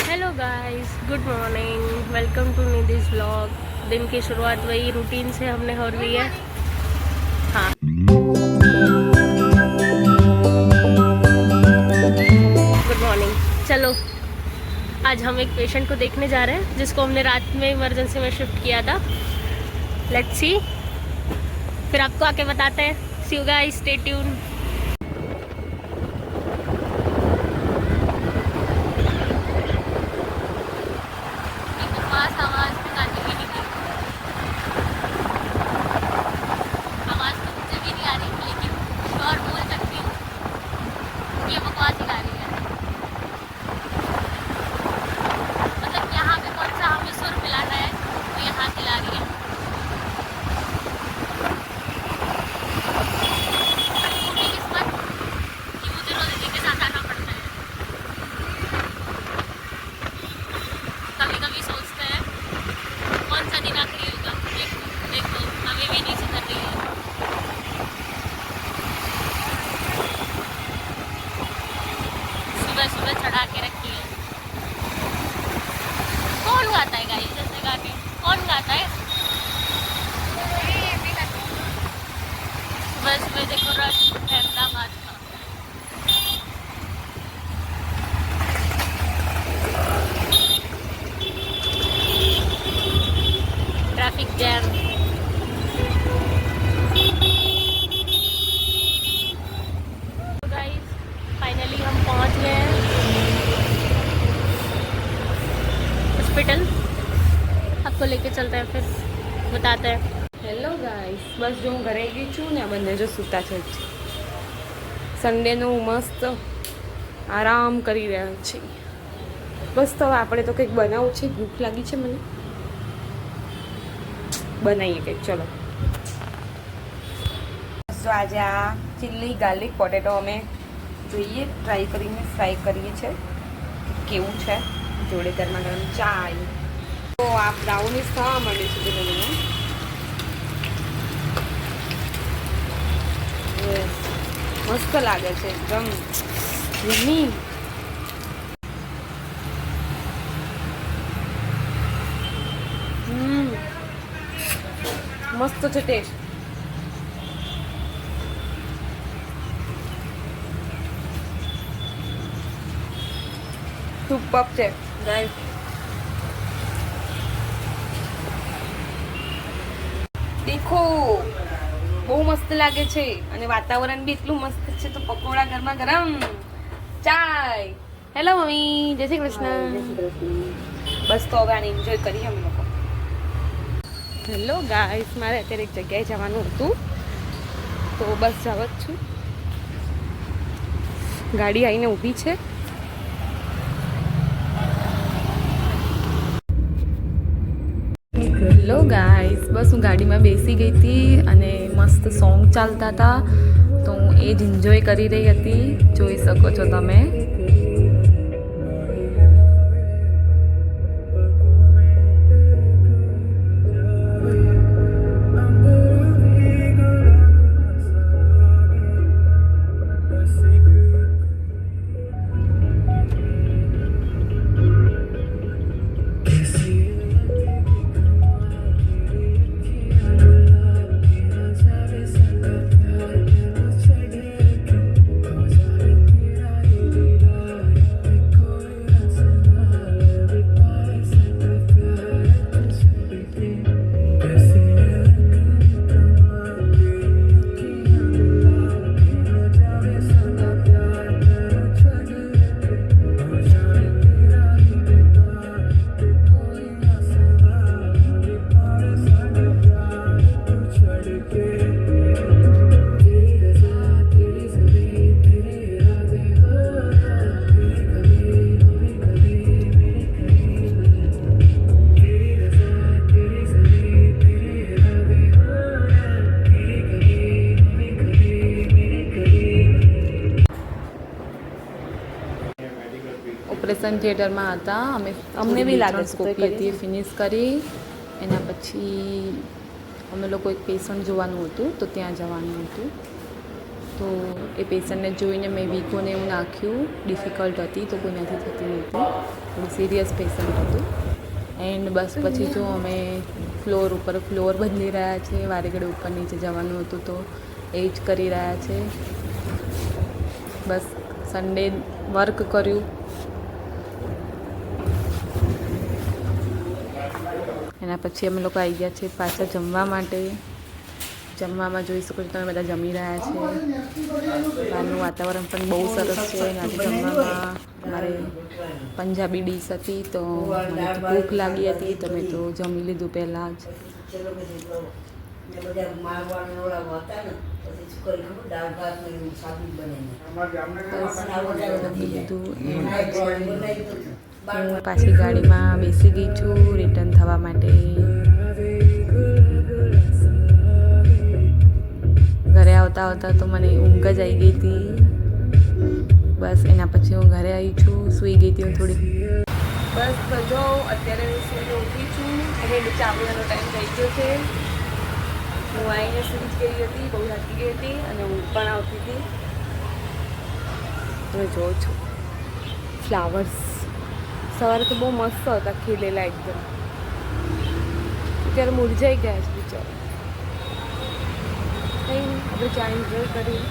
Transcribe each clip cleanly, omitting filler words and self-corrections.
Hello guys, good morning. Welcome to Nidhi's vlog. दिन की शुरुआत वही रूटीन से हमने हो रही है। हाँ, गुड मॉर्निंग। चलो, आज हम एक पेशेंट को देखने जा रहे हैं जिसको हमने रात में इमरजेंसी में शिफ्ट किया था। लेट्स सी, फिर आपको आके बताते हैं। सी यू गाइस, स्टे ट्यून। सुबह चढ़ा के रखी है। कौन गाता है गाइस ऐसे गा के? कौन गाता है? सुबह सुबह देखो रश अहमदाबाद का। Traffic jam. गाइस फाइनली हम पहुंच गए हैं हॉस्पिटल। आपको लेके चलते हैं, फिर बताते हैं। હેલો ગાઈસ, બસ જો હું ઘરે ગઈ છું ને, આ બંને જો સૂતા છે. સન્ડેનું મસ્ત આરામ કરી રહ્યા છે. બસ તો હવે આપણે તો કંઈક બનાવવું છે. ભૂખ લાગી છે મને, બનાવીએ કંઈક. ચલો, તો આજે આ ચીલી ગાર્લિક પોટેટો અમે જોઈએ, ટ્રાય કરીને ફ્રાય કરીએ છીએ કેવું છે. જોડે ગરમા ગરમ ચાય. તો આ બ્રાઉનીસ થવા માંડે છે ધીમે ધીમે. મસ્ત લાગે છે એકદમ યમ્મી. મસ્ત છે ટેસ્ટ. સુપર છે ગાઈસ. દેખો, બહુ મસ્ત લાગે છે અને વાતાવરણ બી એટલું મસ્ત છે. તો પકોડા ગરમા ગરમ, ચાય. હેલો મમ્મી, જય શ્રી કૃષ્ણ. બસ તો હવે આને એન્જોય કરીએ અમે લોકો. હેલો ગાઈસ, મારે અત્યારે એક જગ્યાએ જવાનું હતું, તો બસ જાવ જ છું. ગાડી આવીને ઊભી છે. હેલો ગાઈસ, બસ હું ગાડીમાં બેસી ગઈ હતી અને મસ્ત સોંગ ચાલતા હતા, તો હું એ જ એન્જોય કરી રહી હતી. જોઈ શકો છો તમે. ઓપરેશન થિયેટરમાં હતા અમે. અમને બી લાગે સ્કોપી હતી, ફિનિશ કરી એના પછી અમે લોકો એક પેશન્ટ જોવાનું હતું, તો ત્યાં જવાનું હતું. તો એ પેશન્ટને જોઈને મેં વીકોને એવું નાખ્યું. ડિફિકલ્ટ હતી તો કોઈનાથી થતી નહોતી, થોડું સિરિયસ પેશન્ટ હતું. એન્ડ બસ પછી જો અમે ફ્લોર બદલી રહ્યા છે. વારે ઘડે ઉપર નીચે જવાનું હતું તો એ જ કરી રહ્યા છે. બસ સન્ડે વર્ક કર્યું. એના પછી અમે લોકો આવી ગયા છે પાછા જમવા માટે. જમવામાં જોઈ શકો છો તમે બધા જમી રહ્યા છે. બહારનું વાતાવરણ પણ બહુ સરસ છે. અને આજે જમવામાં અમારે પંજાબી ડીશ હતી તો મને તો ભૂખ લાગી હતી તો મેં તો જમી લીધું પહેલાં જ. જમી લીધું. હું પાછી ગાડીમાં બેસી ગઈ છું રિટર્ન થવા માટે. ઘરે આવતા તો મને ઊંઘ જ આવી ગઈ હતી. બસ એના પછી હું ઘરે આવી છું. સૂઈ ગઈ હતી હું થોડી. બસ તો જો અત્યારે સૂઈને ઉઠી છું અને નીચે આવવાનો ટાઈમ થઈ ગયો છે. હું આવીને સૂઈ જ ગઈ હતી, બહુ થાકી ગઈ હતી અને ઊંઘ પણ આવતી હતી. તમે જોવો છો ફ્લાવર્સ સવારે તો બહુ મસ્ત હતા, ખીલેલા એકદમ. અત્યારે મુરઝાઈ ગયા છે બિચારા. કંઈ નહીં, આપણે ચા એન્જોય કરીએ.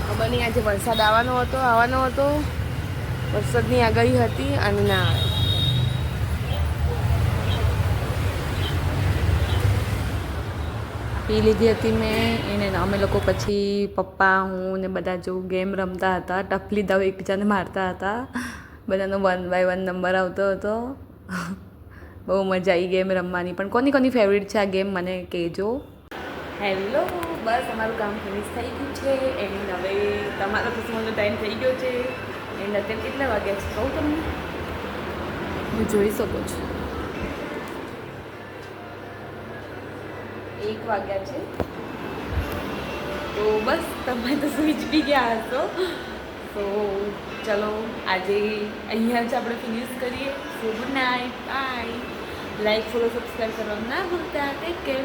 ખબર નહીં આજે વરસાદ આવવાનો હતો. વરસાદની આગાહી હતી અને ના આવે. પી લીધી હતી મેં એને. અમે લોકો પછી પપ્પા હું ને બધા જો ગેમ રમતા હતા. ટપલી દાવ એકબીજાને મારતા હતા. બધાનો 1 by 1 નંબર આવતો હતો. બહુ મજા આવી ગેમ રમવાની. પણ કોની ફેવરિટ છે આ ગેમ મને કહેજો. હેલો, બસ અમારું કામ ફિનિશ થઈ ગયું છે. એન્ડ હવે તમારો તો સુવાનો ટાઈમ થઈ ગયો છે. એન્ડ અત્યારે કેટલા વાગ્યા છે કહું તમને? હું જોઈ શકો છો 1 વાગ્યા છે. તો બસ તમે તો સૂઈ જ બી ગયા હશો. તો ચલો આજે અહીંયા જ આપણે ફિનિશ કરીએ. So good night, bye. Like follow subscribe કરવાનું ના ભૂલતા. Take care.